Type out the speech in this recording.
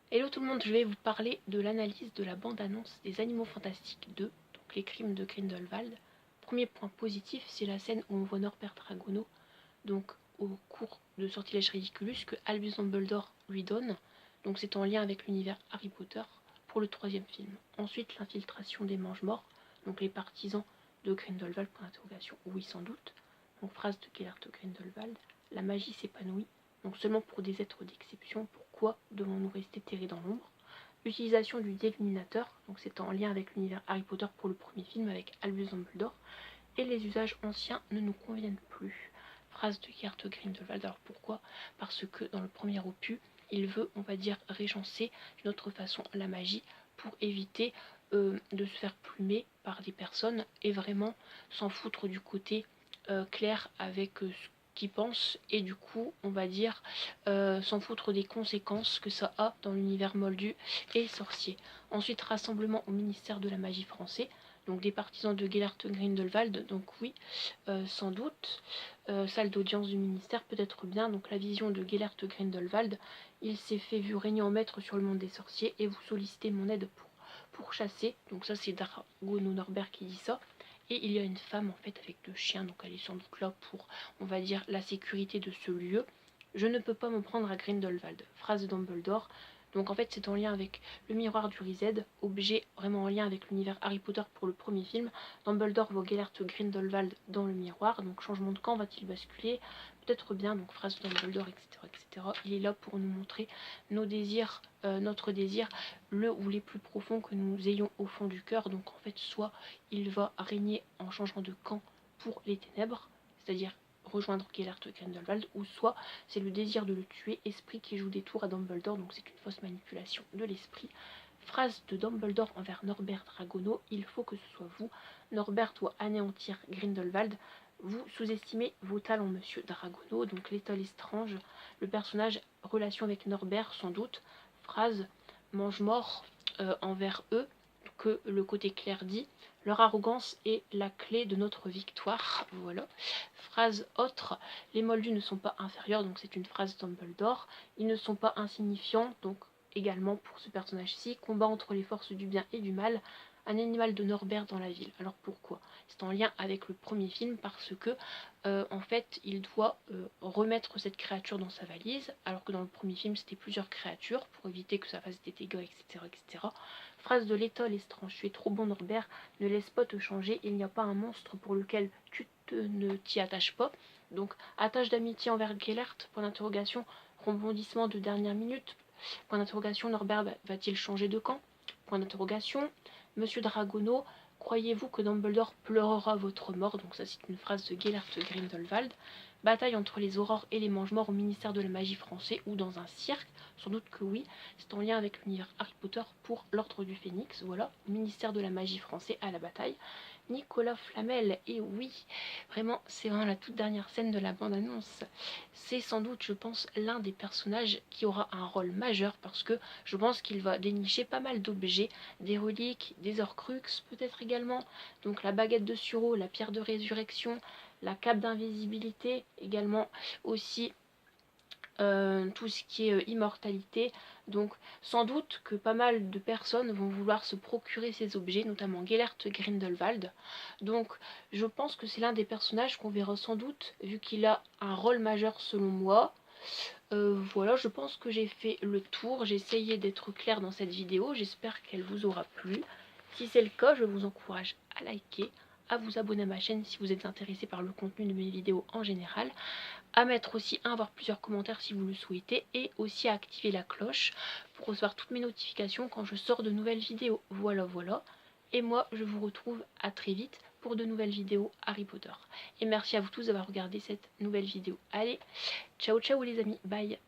Hello tout le monde, je vais vous parler de l'analyse de la bande-annonce des Animaux Fantastiques 2, donc les crimes de Grindelwald. Premier point positif, c'est la scène où on voit Norbert Dragono, donc au cours de Sortilège Ridiculus, que Albus Dumbledore lui donne. Donc c'est en lien avec l'univers Harry Potter pour le troisième film. Ensuite, l'infiltration des Mange-Morts, donc les partisans de Grindelwald, pour l'interrogation, oui sans doute. Donc phrase de Gellert Grindelwald, la magie s'épanouit, donc seulement pour des êtres d'exception, pourquoi devons-nous rester terrés dans l'ombre? L'utilisation du déluminateur, donc c'est en lien avec l'univers Harry Potter pour le premier film avec Albus Dumbledore, et les usages anciens ne nous conviennent plus. Phrase de Gellert Grindelwald, alors pourquoi? Parce que dans le premier opus, il veut, on va dire, régencer d'une autre façon la magie pour éviter de se faire plumer par des personnes et vraiment s'en foutre du côté clair avec ce qu'ils pensent et du coup on va dire s'en foutre des conséquences que ça a dans l'univers moldu et sorcier. Ensuite, rassemblement au ministère de la magie français, donc des partisans de Gellert Grindelwald, donc oui, sans doute. Salle d'audience du ministère, peut-être bien, donc la vision de Gellert Grindelwald, il s'est fait vu régnant maître sur le monde des sorciers et vous sollicitez mon aide pour chasser, donc ça c'est Dragono Norbert qui dit ça. Et il y a une femme en fait avec le chien, donc elle est sans doute là pour, on va dire, la sécurité de ce lieu. Je ne peux pas m'en prendre à Grindelwald. Phrase de Dumbledore. Donc en fait c'est en lien avec le miroir du Riséd, objet vraiment en lien avec l'univers Harry Potter pour le premier film. Dumbledore voit Gellert Grindelwald dans le miroir, donc changement de camp, va-t-il basculer? Peut-être bien, donc phrase de Dumbledore, etc., etc. Il est là pour nous montrer nos désirs, notre désir, le ou les plus profonds que nous ayons au fond du cœur. Donc en fait soit il va régner en changeant de camp pour les ténèbres, c'est-à-dire rejoindre Gellert Grindelwald, ou soit c'est le désir de le tuer, esprit qui joue des tours à Dumbledore, donc c'est une fausse manipulation de l'esprit. Phrase de Dumbledore envers Norbert Dragono, il faut que ce soit vous. Norbert doit anéantir Grindelwald. Vous sous-estimez vos talents, monsieur Dragono, donc l'état étrange, le personnage, relation avec Norbert sans doute. Phrase mange-mort envers eux, que le côté clair dit. Leur arrogance est la clé de notre victoire. Voilà. Phrase autre, les moldus ne sont pas inférieurs, donc c'est une phrase Dumbledore. Ils ne sont pas insignifiants, donc également pour ce personnage-ci. Combat entre les forces du bien et du mal. Un animal de Norbert dans la ville. Alors pourquoi? C'est en lien avec le premier film parce que en fait il doit remettre cette créature dans sa valise, alors que dans le premier film c'était plusieurs créatures pour éviter que ça fasse des dégâts, etc., etc. Phrase de l'étole estrange, tu es trop bon Norbert, ne laisse pas te changer, il n'y a pas un monstre pour lequel ne t'y attaches pas. Donc attache d'amitié envers Gellert, point d'interrogation, rebondissement de dernière minute, point d'interrogation, Norbert va-t-il changer de camp? Point d'interrogation. Monsieur Dragono, croyez-vous que Dumbledore pleurera votre mort? Donc ça c'est une phrase de Gellert Grindelwald. Bataille entre les aurores et les mange-morts au ministère de la magie français ou dans un cirque? Sans doute que oui, c'est en lien avec l'univers Harry Potter pour l'ordre du Phénix, voilà, ministère de la magie français à la bataille. Nicolas Flamel, et oui, vraiment, c'est vraiment la toute dernière scène de la bande-annonce. C'est sans doute, je pense, l'un des personnages qui aura un rôle majeur parce que je pense qu'il va dénicher pas mal d'objets, des reliques, des Horcruxes peut-être également, donc la baguette de Suro, la pierre de résurrection, la cape d'invisibilité, également aussi tout ce qui est immortalité. Donc sans doute que pas mal de personnes vont vouloir se procurer ces objets, notamment Gellert Grindelwald. Donc je pense que c'est l'un des personnages qu'on verra sans doute, vu qu'il a un rôle majeur selon moi. Voilà, je pense que j'ai fait le tour, j'ai essayé d'être claire dans cette vidéo, j'espère qu'elle vous aura plu. Si c'est le cas, je vous encourage à liker, à vous abonner à ma chaîne si vous êtes intéressé par le contenu de mes vidéos en général, à mettre aussi un voire plusieurs commentaires si vous le souhaitez, et aussi à activer la cloche pour recevoir toutes mes notifications quand je sors de nouvelles vidéos. Voilà, voilà. Et moi, je vous retrouve à très vite pour de nouvelles vidéos Harry Potter. Et merci à vous tous d'avoir regardé cette nouvelle vidéo. Allez, ciao ciao les amis, bye.